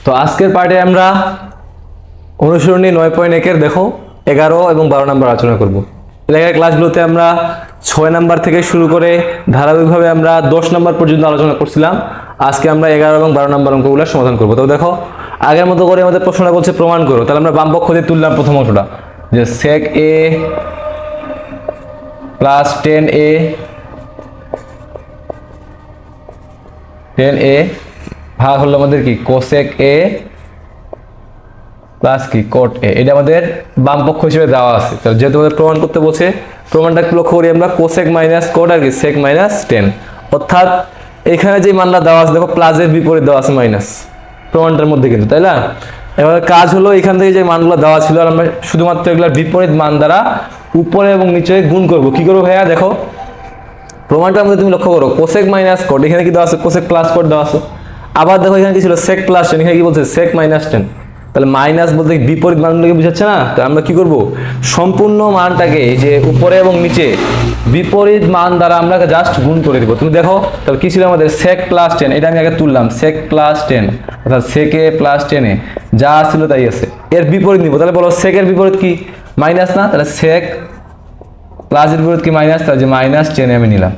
তো আজকের পার্টে আমরা অনুসরণী 9.1 এর দেখো 11 এবং 12 নাম্বার আলোচনা করব। এর আগের ক্লাসগুলোতে আমরা 6 নাম্বার থেকে শুরু করে ধারাবাহিকভাবে আমরা 10 নাম্বার পর্যন্ত আলোচনা করছিলাম। আজকে আমরা 11 এবং 12 নাম্বার অঙ্কগুলো সমাধান করব। তো দেখো আগের মতো করে আমাদের প্রশ্নটা বলছে প্রমাণ করো। তাহলে আমরা বাম পক্ষ দিয়ে তুললাম প্রথম অংশটা, যে sec a প্লাস 10a ভাগ হলো আমাদের কি cosec a প্লাস কি cot a, এটা আমাদের বাম পক্ষ হিসেবে দেওয়া আছে। তাহলে যেহেতু আমাদের প্রমাণ করতে বলছে, প্রমাণটা একটু লক্ষ্য করি আমরা, cosec মাইনাস cot আর কি sec মাইনাস 10, অর্থাৎ এখানে যে মানটা দেওয়া আছে দেখো প্লাসের বিপরীত দেওয়া আছে মাইনাস প্রমাণটার মধ্যে কিন্তু, তাই না? এবার কাজ হলো এখান থেকে যে মানগুলো দেওয়া ছিল আর আমরা শুধুমাত্র এগুলোর বিপরীত মান দ্বারা উপরে এবং নিচে গুণ করব। কি করবো ভাইয়া? দেখো প্রমাণটার মধ্যে তুমি লক্ষ্য করো cosec মাইনাস cot, এখানে কি দেওয়া আছে cosec প্লাস cot দেওয়া আছে। আবার দেখো এখানে কি ছিল sec প্লাস 10, এখানে কি বলছে sec মাইনাস 10। তাহলে মাইনাস বলতে বিপরীত মানগুলোকে বুঝাচ্ছে না? তো আমরা কি করব, সম্পূর্ণ মানটাকে যে উপরে এবং নিচে বিপরীত মান দ্বারা আমরা জাস্ট গুণ করে দিব। তুমি দেখো তাহলে কি ছিল আমাদের sec প্লাস 10, এটা আমি আগে তুললাম sec প্লাস 10, অর্থাৎ sec a প্লাস 10 এ যা ছিল তাই আছে। এর বিপরীত নিব, তাহলে বলো sec এর বিপরীত কি? মাইনাস না? তাহলে sec প্লাস এর বিপরীত কি? মাইনাস, তাহলে যে মাইনাস 10 আমি নিলাম।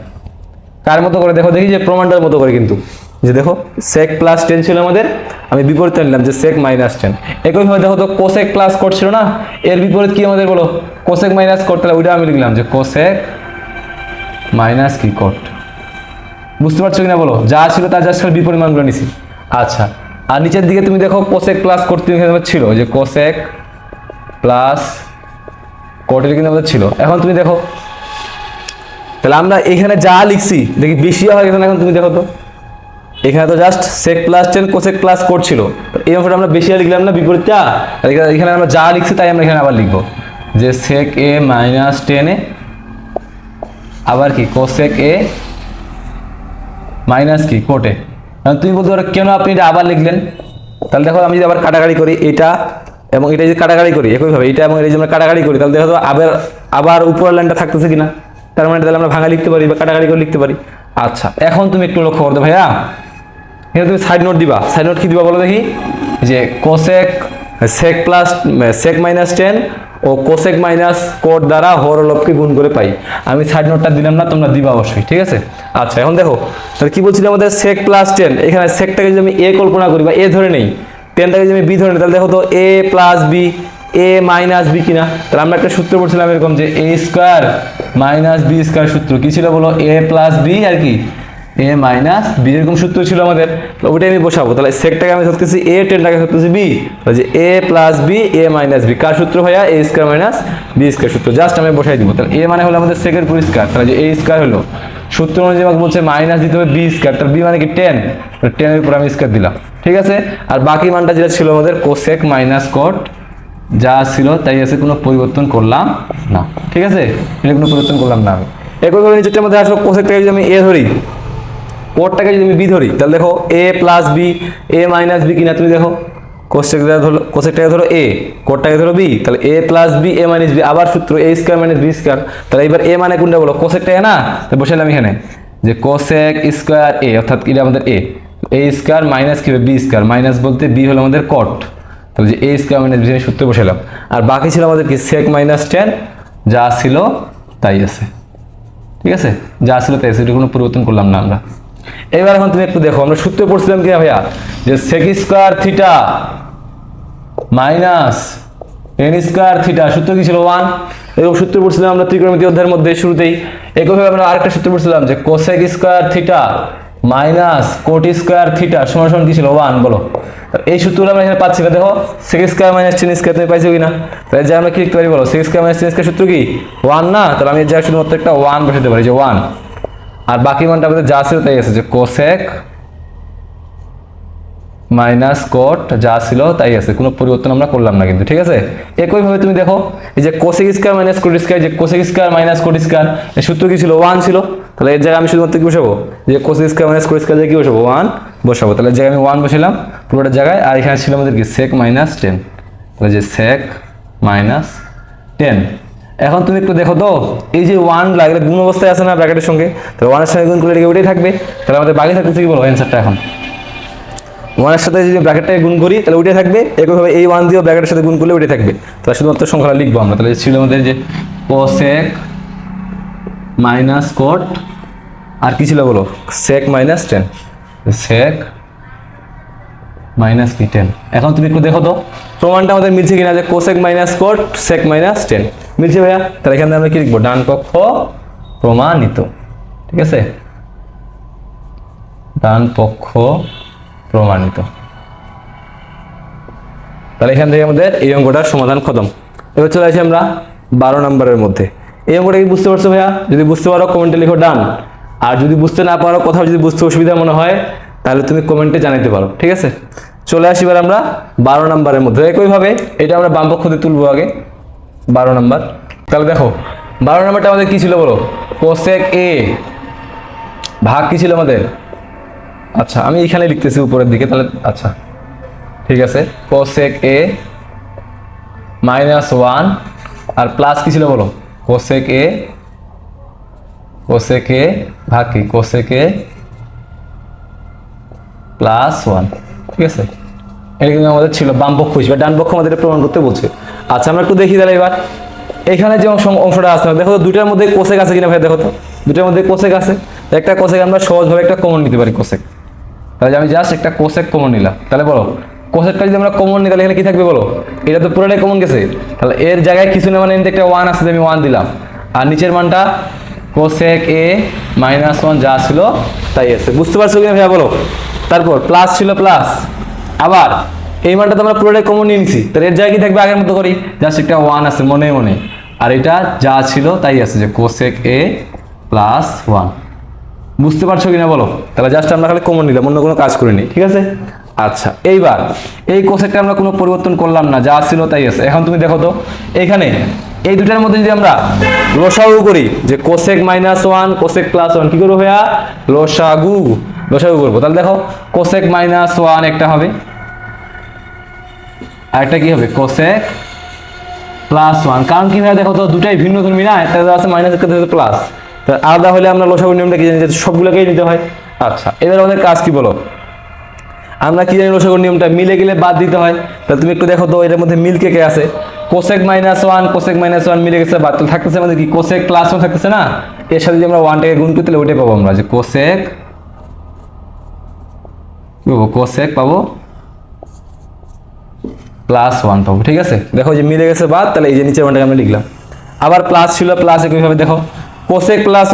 কার মতো করে? দেখো দেখি যে প্রমাণটার মতো করে, কিন্তু যে দেখো sec প্লাস 10 ছিল আমাদের, আমি বিপরীত নিলাম যে sec মাইনাস 10। একইভাবে দেখো তো cosec প্লাস cot ছিল না, এর বিপরীত কি আমাদের বলো? cosec মাইনাস cot, তাহলে ওইটা আমি লিখলাম যে cosec মাইনাস কি cot। বুঝতে পারছো কিনা বলো? যা ছিল তার জাস্ট বিপরীত মানগুলো নিছি। আচ্ছা, আর নিচের দিকে তুমি দেখো cosec প্লাস cot ছিল, যে cosec প্লাস cot এর কিন্তু আমাদের ছিল। এখন তুমি দেখো তাহলে আমরা এখানে যা লিখছি দেখি বেশি হয়ে গেছে না? এখন তুমি দেখো তো এখানে তো just sec plus 10 cosec plus cot ছিল, এই অংশটা আমরা বেশি লিখলাম না বিপরীতটা। এখানে আমরা যা লিখছি তাই আমরা এখানে আবার লিখবো, যে sec a মাইনাস 10 এ আবার কি cosec a মাইনাস কি cot এ। তুমি বলতে পারো কেন আপনি এটা আবার লিখলেন? তাহলে দেখো আমি যদি আবার কাটাকাটি করি এটা এবং এটা যদি কাটাকাটি করি একইভাবে এটা এবং এটা যদি আমরা কাটাকাটি করি, তাহলে দেখো তো আবার উপরের লাইনটা থাকতেছে কিনা? তার মানে তাহলে আমরা ভাঙা লিখতে পারি বা কাটাকাটি করে লিখতে পারি। আচ্ছা, এখন তুমি একটু লক্ষ্য করতে ভাইয়া, এখানে তুমি সাইড নোট দিবা। সাইড নোট কি দিবা বলো দেখি? যে sec প্লাস sec মাইনাস 10 ও cosec মাইনাস cot দ্বারা হরলবকে গুণ করে পাই। আমি সাইড নোটটা দিলাম না, তোমরা দিবা অবশ্যই, ঠিক আছে? আচ্ছা, এখন দেখো তাহলে কি বলছিল আমাদের sec প্লাস 10, এখানে secটাকে যদি আমি a কল্পনা করি বা a ধরে নেই, 10টাকে যদি আমি b ধরে নিই, তাহলে দেখো তো a plus b a minus b কিনা? তাহলে আমরা একটা সূত্র পড়ছিলাম এরকম, যে a square minus b square. সূত্র কি ছিল বলো? a প্লাস b আর কি a মাইনাস b, এরকম সূত্র ছিল আমাদের। ওইটাই আমি বসাবো। তাহলে সেকটাকে আমি ধরতেছি a, 10টাকে ধরতেছি b, তাহলে যে a plus b a minus b কার সূত্র ভাইয়া? a square minus b square সূত্র। জাস্ট আমি বসাই দিব। তাহলে a মানে হলো আমাদের সেকের পুরো স্কয়ার, তাহলে যে a স্কয়ার হলো সূত্র অনুযায়ী আমাকে বলছে মাইনাস দিতে হবে b স্কয়ার, তাহলে b মানে কি 10, 10 এর উপর আমি স্কয়ার দিলাম, ঠিক আছে? আর বাকি মানটা যেটা ছিল আমাদের cosec মাইনাস cot, যা ছিল তাই আছে, কোনো পরিবর্তন করলাম না, ঠিক আছে? এটা কোনো পরিবর্তন করলাম না আমি। একইভাবে নিচেরটার মধ্যে আসলে cosecটাকে যদি আমি a ধরি, cotটাকে যদি আমি b ধরি, তাহলে দেখো a plus b a minus b কিনা? তুমি দেখো cosecটাকে ধরো a, cotটাকে ধরো b, তাহলে a plus b a minus b, আবার সূত্র a square minus b square. তাহলে এবার a মানে কোনটা বলো? cosecটা না? তাহলে বসাইলাম এখানে যে cosec স্কয়ার a, অর্থাৎ এটা আমাদের a স্কয়ার মাইনাস কি হবে b স্কয়ার, মাইনাস বলতে b হলো আমাদের cot, তাহলে যে a স্কয়ার মাইনাস b সূত্র বসাইলাম। আর বাকি ছিল আমাদের কি sec মাইনাস 10, যা ছিল তাই আছে, ঠিক আছে? যা ছিল তাই আছে, এটা কোনো পরিবর্তন করলাম না আমরা। এবার এখন তুমি একটু দেখো আমরা সূত্র পড়ছিলাম কি ভাইয়া? যে sec square theta minus tan square theta, সূত্র কি ছিল? 1। এরকম সূত্র পড়ছিলাম আমরা ত্রিকোণমিতি অধ্যায়ের মধ্যে শুরুতেই। একইভাবে আমরা আরেকটা সূত্র পড়ছিলাম যে cosec square theta minus cot square theta সমান সমান কি ছিল? 1। বলো এই সূত্রগুলো আমরা এখানে পাচ্ছি না। দেখো sec square minus tan square তুমি পাইছো কিনা? তাহলে যে আমরা কি লিখতে পারি বলো? sec square minus tan square সূত্র কি 1 না? তাহলে আমি যা শুধুমাত্র একটা 1 বসাতে পারি, যে 1। আর বাকি মানটা আমাদের যা ছিল তাই আছে, যে cosec মাইনাস cot যা ছিল তাই আছে, কোনো পরিবর্তন আমরা করলাম না কিন্তু, ঠিক আছে? একইভাবে তুমি দেখো এই যে cosec square minus cot square, যে cosec square minus cot square এর সূত্র কি ছিল? 1 ছিল। তাহলে এর জায়গায় আমি শুধুমাত্র কি বসাবো? যে cosec square minus cot square কি বসাবো? 1 বসাবো। তাহলে জায়গায় আমি 1 বসালাম পুরোটা জায়গায়। আর এখানে ছিল আমাদের কি sec মাইনাস 10, তাহলে যে sec মাইনাস 10। এখন তুমি একটু দেখো তো এই যে 1 লাগলে গুণ অবস্থায় আছে না ব্র্যাকেটের সঙ্গে, তাহলে 1 এর সঙ্গে গুণ করলে ওইটাই থাকবে। তাহলে আমাদের বাকি থাকতেছে কি বলো অ্যানসারটা? এখন ওয়ানের সাথে যদি ব্র্যাকেটটাকে গুণ করি তাহলে ওইটাই থাকবে, একইভাবে এই ওয়ান দিয়েও ব্র্যাকেটের সাথে গুণ করলে ওইটাই থাকবে। তাহলে শুধুমাত্র সংখ্যাটা লিখবো আমরা। তাহলে ছিল আমাদের যে কোসেক মাইনাস কোট, আর কি ছিল বলো, sec minus ten, sec minus কি 10। এখন তুমি একটু দেখো তো প্রমাণটা আমাদের মিলছে কিনা, যে cosec minus cot sec minus 10 মিলছে ভাইয়া। তাহলে এখানে আমরা কি লিখবো, ডান পক্ষ প্রমাণিত। ঠিক আছে, ডান পক্ষ প্রমাণিত। তাহলে এখান থেকে আমাদের এই অঙ্কটার সমাধান খতম। এবার চলে আসি আমরা 12 নম্বরের মধ্যে। এই অঙ্কটা কি বুঝতে পারছো ভাইয়া? যদি বুঝতে পারো কমেন্টে লিখো ডান, আর যদি বুঝতে না পারো, কোথাও যদি বুঝতে অসুবিধা মনে হয়, তাহলে তুমি কমেন্টে জানাতে পারো। ঠিক আছে, চলে আসি এবার আমরা 12 নম্বরের মধ্যে। একইভাবে এটা আমরা বাম পক্ষ দিয়ে তুলবো আগে 12 নম্বর। তাহলে দেখো 12 নম্বরটা আমাদের কি ছিল বলো, কোসেক এ ভাগ কি ছিল আমাদের, আচ্ছা আমি এখানে লিখতেছি উপরের দিকে, তাহলে আচ্ছা ঠিক আছে, কোসেক এ মাইনাস 1 আর প্লাস কি ছিল বলো, কোসেক এ ভাগ কি, কোসেক এ প্লাস 1। ঠিক আছে, এটা কিন্তু আমাদের ছিল বাম পক্ষ হিসেবে, ডান পক্ষ আমাদের প্রমাণ করতে বলছে। আচ্ছা আমরা একটু দেখি তাহলে এবার এখানে যে অংশটা আছে দেখো তো, দুটার মধ্যে কোসেক আছে কিনা ভাই, দেখো তো দুটার মধ্যে কোসেক আছে। একটা কোসেক আমরা সহজভাবে একটা কমন নিতে পারি, কোসেক। তাহলে আমি জাস্ট একটা কোসেক কমন নিলাম। তাহলে বলো কোসেকটা যদি আমরা কমন নিই তাহলে এখানে কি থাকবে বলো, এটা তো পুরোটাই কমন গেছে। তাহলে এর জায়গায় কিছু না, মানে একটা 1 আছে, আমি 1 দিলাম, আর নিচের মানটা কোসেক এ মাইনাস 1 যা ছিল তাই আছে। বুঝতে পারছো কিনা ভাইয়া বলো? তারপর প্লাস ছিল প্লাস, আবার এই মানটা তো আমরা পুরোটাই কমন নিয়ে নিছি, তাহলে এর জায়গায় কি থাকবে আগের মতো করি, জাস্ট একটা 1 আছে মনে মনে, আর এটা যা ছিল তাই আছে, যে কোসেক এ প্লাস 1। বুঝতে পারছো কিনা বলো? তাহলে জাস্ট আমরা খালি কমন নিলাম, অন্য কোনো কাজ করিনি। ঠিক আছে, আচ্ছা এইবার এই কোসেকটা আমরা কোনো পরিবর্তন করলাম না, যা ছিল তাই আছে। এখন তুমি দেখো তো এখানে এই দুটার মধ্যে যদি আমরা লসাগু করি, যে কোসেক মাইনাস 1 কোসেক প্লাস 1, কি করবো ভাইয়া, লসাগু করবো। তাহলে দেখো কোসেক মাইনাস 1 একটা হবে, আর একটা কি হবে, কোসেক প্লাস 1। কারণ কি ভাইয়া দেখো তো দুটাই ভিন্ন ধর্মী না, একটা আছে মাইনাস, একটা আছে প্লাস। আলাদা হলে আমরা লসাগু নিয়মটা কি জানি, যে সবগুলোকেই নিতে হয়। আচ্ছা এবার আমাদের কাজ কি বলো, আমরা কি জানি লসাগুর নিয়মটা, মিলে গেলে বাদ দিতে হয়। তাহলে তুমি একটু দেখো তো এটার মধ্যে মিল কে কে আছে, কোসেক মাইনাস 1 মিলে গেছে বাদ, তাহলে থাকতেছে আমাদের কি কোসেক প্লাস 1 থাকতেছে না, এর সাথে যদি আমরা 1টাকে গুণ করি তাহলে ওইটাই পাবো আমরা, যে কোসেক পাবো প্লাস 1 পাবো। ঠিক আছে, দেখো যে মিলে গেছে বাদ, তাহলে এই যে নিচের মানটাকে আমরা লিখলাম। আবার প্লাস ছিল প্লাস, একইভাবে দেখো কোসেক প্লাস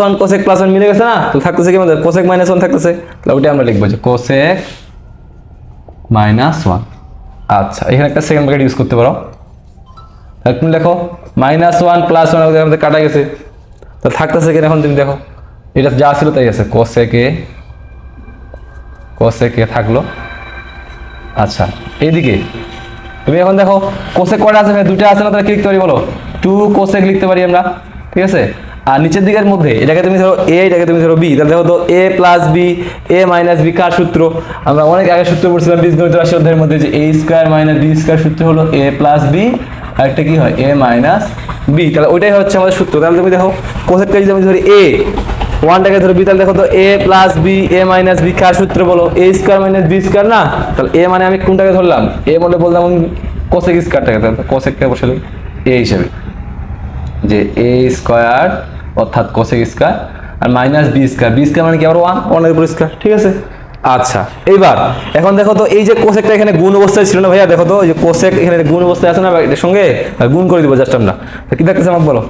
1 মিলে গেছে না, তো থাকতেছে কি আমাদের কোসেক মাইনাস 1 থাকতেছে, তাহলে ওইটা আমরা লিখবো যে কোসেক মাইনাস 1। আচ্ছা এখানে একটা সেকেন্ড ব্র্যাকেট ইউজ করতে পারো। তাহলে তুমি দেখো মাইনাস 1 প্লাস 1 আমাদের কাটা গেছে, তো থাকতেছে কিনা এখন তুমি দেখো, এটা যা ছিল তাই আছে, কোসেক এ থাকলো। আচ্ছা এইদিকে তুমি এখন দেখো কোসেক কয়টা আছে, দুটো আছে না, তাহলে কি লিখতে পারি বলো, 2 কোসেক লিখতে পারি আমরা। ঠিক আছে, আর নিচের দিকের মধ্যে এটাকে তুমি ধরো এ, এটাকে তুমি ধরো বি, তাহলে দেখো তো এ প্লাস বি, এ মাইনাস বি কার সূত্র, আমরা অনেক আগে সূত্র পড়ছিলাম বীজগণিত রাশি অধ্যায়ের মধ্যে, যে এ স্কয়ার মাইনাস বি স্কয়ার সূত্র হলো এ প্লাস বি, আর একটা কি হয় এ মাইনাস বি। তাহলে ওইটাই হচ্ছে আমাদের সূত্র। তাহলে তুমি দেখো কোসেকটা যদি আমি ধরি এ, 1টাকে ধরো বি, তাহলে দেখো তো এ plus B A minus B কার সূত্র বলো, এ স্কয়ার মাইনাস বি স্কয়ার না। তাহলে এ মানে আমি কোনটাকে ধরলাম, এ বলে বললাম কোসেক স্কয়ারটাকে, তাহলে কোসেকটা বসালে এ হিসেবে, যে এ স্কয়ার অর্থাৎ কোসেক স্কয়ার, আর মাইনাস বি স্কয়ার মানে কি আবার 1 এর উপর স্কয়ার। ঠিক আছে, আচ্ছা এইবার এখন দেখো তো এই যে কোসেকটা এখানে গুণ অবস্থায় ছিল না ভাইয়া, দেখো তো এই যে কোসেক এখানে গুণ অবস্থায় আছে না, এর সঙ্গে গুণ করে দিব জাস্ট আমরা, কি থাকতেছে আমাকে বলো,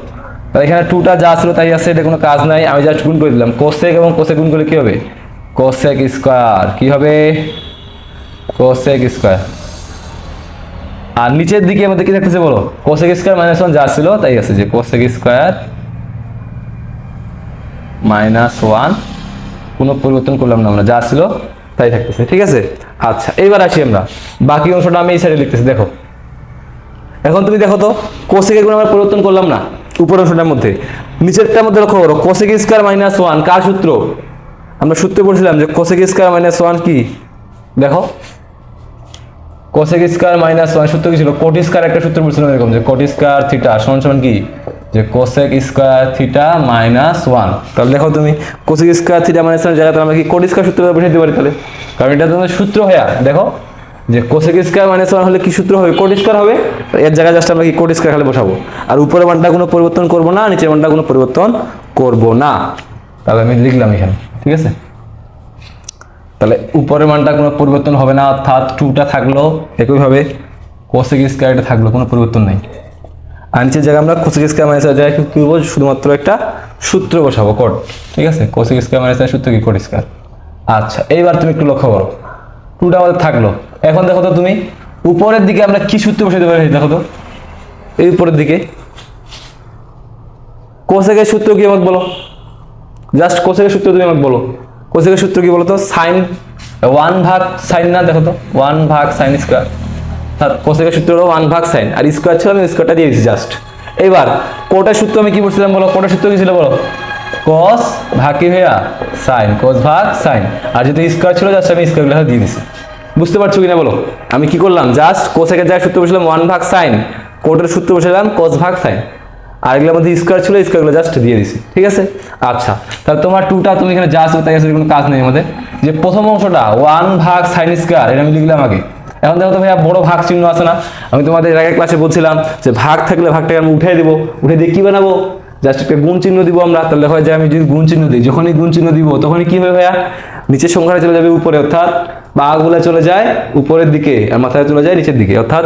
তাহলে এখানে 2টা যা ছিল তাই আছে, এটা কোনো কাজ নাই, আমি জাস্ট গুণ করে দিলাম। কোসেক এবং কোসেক গুণ করলে কি হবে, কোসেক স্কয়ার, কি হবে কোসেক স্কয়ার। আর নিচের দিকে আমাদের কি থাকতেছে বলো, কোসেক স্কয়ার মাইনাস 1 যা ছিল তাই আছে, যে কোসেক স্কয়ার মাইনাস 1 কোনো পরিবর্তন করলাম না আমরা, যা ছিল তাই থাকতেছে। ঠিক আছে, আচ্ছা এইবার আসি আমরা বাকি অংশটা, আমি এই সাইডে লিখতেছি। দেখো এখন তুমি দেখো তো কোসেকের গুণ আমরা পরিবর্তন করলাম না উপর অংশটার মধ্যে, নিচেরটার মধ্যে লক্ষ্য করো, কোসেক স্কয়ার মাইনাস 1 কার সূত্র, আমরা সূত্রে পড়ছিলাম যে কোসেক স্কয়ার মাইনাস 1 কি, দেখো কোসেক স্কয়ার মাইনাস 1 সূত্র কি ছিল, কোট স্কয়ার একটা সূত্র পড়ছিলাম এরকম, যে কোট স্কয়ার থিটা সমান সমান কি, যে কোসেক স্কয়ার থিটা মাইনাস 1। তাহলে দেখো তুমি কোসেক স্কয়ার থিটা মাইনাস 1 জায়গায় আমরা কি কোট স্কয়ার সূত্র বসে দিতে পারি, তাহলে কারণ এটা তোমাদের সূত্র হয়ে দেখো যে কোসেক স্কয়ার মাইনাস 1 হলে কি সূত্র হবে, কোট স্কয়ার হবে। এর জায়গায় জাস্ট আমরা কি কোট স্কয়ার খালি বসাবো, আর উপরের মানটা কোনো পরিবর্তন করব না, নিচের মানটা কোনো পরিবর্তন করব না। তাহলে আমি লিখলাম এখানে, ঠিক আছে। তাহলে উপরের মানটা কোনো পরিবর্তন হবে না, অর্থাৎ 2টা থাকলো, একইভাবে কোসেক স্কয়ারটা থাকলো, কোনো পরিবর্তন নেই। আর নিচের জায়গায় আমরা কোসেক স্কয়ার মাইনাস জায়গায় কি করব, শুধুমাত্র একটা সূত্র বসাবো, কোট, ঠিক আছে। কোসেক স্কয়ার মাইনাস সূত্র কি, কোট স্কয়ার। আচ্ছা, এইবার তুমি একটু লক্ষ্য করো, 2টা আমাদের থাকলো। এখন দেখো তো তুমি উপরের দিকে আমরা কি সূত্র বসাতে পারি, দেখো তো এই উপরের দিকে কোসেকের সূত্র কি আমাকে বলো, জাস্ট কোসেকের সূত্র তুমি আমাকে বলো। কোসেকের সূত্র কি বলো তো, সাইন 1 ভাগ সাইন, না দেখো তো 1 ভাগ সাইন স্কয়ার, অর্থাৎ কোসেকের সূত্র হলো 1 ভাগ সাইন, আর স্কয়ার ছিল, আমি স্কয়ারটা দিয়ে দিয়েছি জাস্ট। এবার কোটের সূত্র আমি কি বলছিলাম বলো, কোটের সূত্র কি ছিল বলো, কস ভাগ কি ভাইয়া সাইন, কস ভাগ সাইন, আর যদি স্কয়ার ছিল জাস্ট আমি স্কয়ারগুলো দিয়ে দিয়েছি। বুঝতে পারছো কিনা বলো, আমি কি করলাম, জাস্ট কোসেকের জায়গায় সূত্র বসলাম 1 ভাগ সাইন, কোটের সূত্র বসালাম কস ভাগ সাইন, আর এগুলোর মধ্যে স্কয়ার ছিল, স্কয়ারগুলো জাস্ট দিয়ে দিছি, ঠিক আছে। আচ্ছা, তাহলে তোমার 2টা তুমি এখানে যা আছে তাই আছে, কোনো কাজ নেই আমাদের। যে প্রথম অংশটা 1 ভাগ সাইন স্কয়ার, এটা আমি লিখলাম আগে। এখন দেখো তো ভাইয়া বড় ভাগ চিহ্ন আছে না, আমি তোমাদের এর আগের ক্লাসে বলছিলাম যে ভাগ থাকলে ভাগটাকে আমি উঠে দেবো, উঠে দিয়ে কি বানাবো, জাস্ট একটা গুণ চিহ্ন দিব আমরা। তাহলে হয় যে আমি যদি গুণ চিহ্ন দিই, যখনই গুণ চিহ্ন দিব তখনই কি হবে ভাইয়া, নিচের সংখ্যাটা চলে যাবে উপরে, অর্থাৎ ভাগগুলো চলে যায় উপরের দিকে, আর মাথায় চলে যায় নিচের দিকে, অর্থাৎ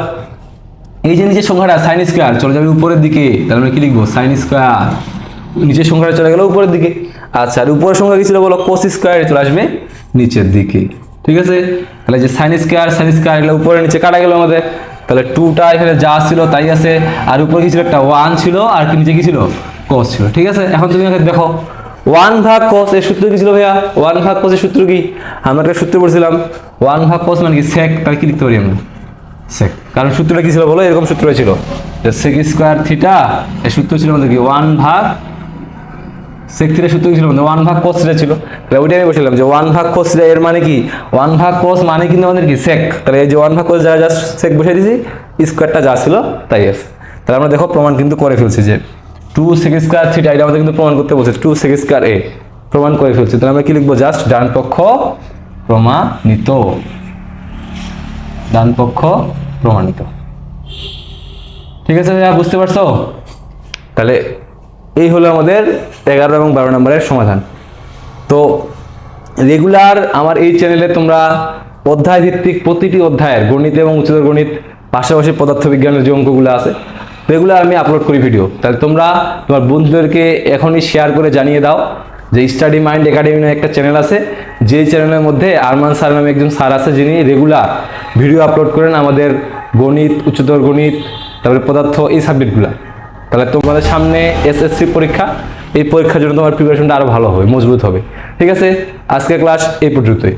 এই যে নিচের সংখ্যাটা সাইন স্কয়ার চলে যাবে উপরের দিকে, তাহলে আমরা কি লিখবো, সাইন স্কয়ার, নিচের সংখ্যাটা চলে গেল উপরের দিকে। আচ্ছা, আর উপরের সংখ্যা কি ছিল বলো, কোস স্কয়ার, চলে আসবে নিচের দিকে, ঠিক আছে। তাহলে যে সাইন স্কয়ার এগুলো উপরে নিচে কাটা গেল আমাদের। তাহলে 2টা এখানে যা ছিল তাই আছে, আর উপরে কি ছিল, একটা 1 ছিল, আর কি নিচে কি ছিল, cos ছিল, ঠিক আছে। এখন তুমি এখানে দেখো 1 ভাগ cos এর সূত্র কি ছিল ভাইয়া, 1 ভাগ cos এর সূত্র কি, আমরা একটা সূত্র পড়ছিলাম 1 ভাগ cos মানে কি sec, তাহলে কি লিখতে পারি আমরা sec, কারণ সূত্রটা কি ছিল বলো, এরকম সূত্র ছিল যে sec স্কয়ার থিটা, এর সূত্র ছিল আমাদের কি 1 ভাগ sec থিটা, সূত্র কি ছিল আমাদের 1 ভাগ cos থিটা ছিল। তাহলে ওইটাই আমি বলছিলাম যে 1 ভাগ cos থিটা, এর মানে কি 1 ভাগ cos মানে কিন্তু আমাদের কি sec, তাহলে এই যে 1 ভাগ cos যা জাস্ট sec বসিয়ে দিয়েছি, স্কয়ারটা যা ছিল তাই আছে। তাহলে আমরা দেখো প্রমাণ কিন্তু করে ফেলছি যে 2 sec স্কয়ার থিটা, এটা আমাদের কিন্তু প্রমাণ করতে বলছে, 2 sec স্কয়ার a প্রমাণ করে ফেলছি। তাহলে আমরা কি লিখবো, জাস্ট ডান পক্ষ প্রমাণিত, ডান পক্ষ প্রমাণিত, ঠিক আছে ভাইয়া, বুঝতে পারছো। তাহলে এই হলো আমাদের 11 এবং 12 নম্বরের সমাধান। তো রেগুলার আমার এই চ্যানেলে তোমরা অধ্যায় ভিত্তিক প্রতিটি অধ্যায়ের গণিত এবং উচ্চতর গণিত, পাশাপাশি পদার্থবিজ্ঞানের যে অঙ্কগুলো আছে, রেগুলার আমি আপলোড করি ভিডিও। তাহলে তোমরা তোমার বন্ধুদেরকে এখনই শেয়ার করে জানিয়ে দাও যে স্টাডি মাইন্ড একাডেমি নামে একটা চ্যানেল আছে, যে চ্যানেলের মধ্যে আরমান স্যার নামে একজন স্যার আছে, যিনি রেগুলার ভিডিও আপলোড করেন আমাদের গণিত, উচ্চতর গণিত, তারপরে পদার্থ, এই সাবজেক্টগুলো। তাহলে তোমাদের সামনে এসএসসি পরীক্ষা, এই পরীক্ষার জন্য তোমার প্রিপারেশনটা আরো ভালো হবে, মজবুত হবে, ঠিক আছে। আজকের ক্লাস এই পর্যন্তই।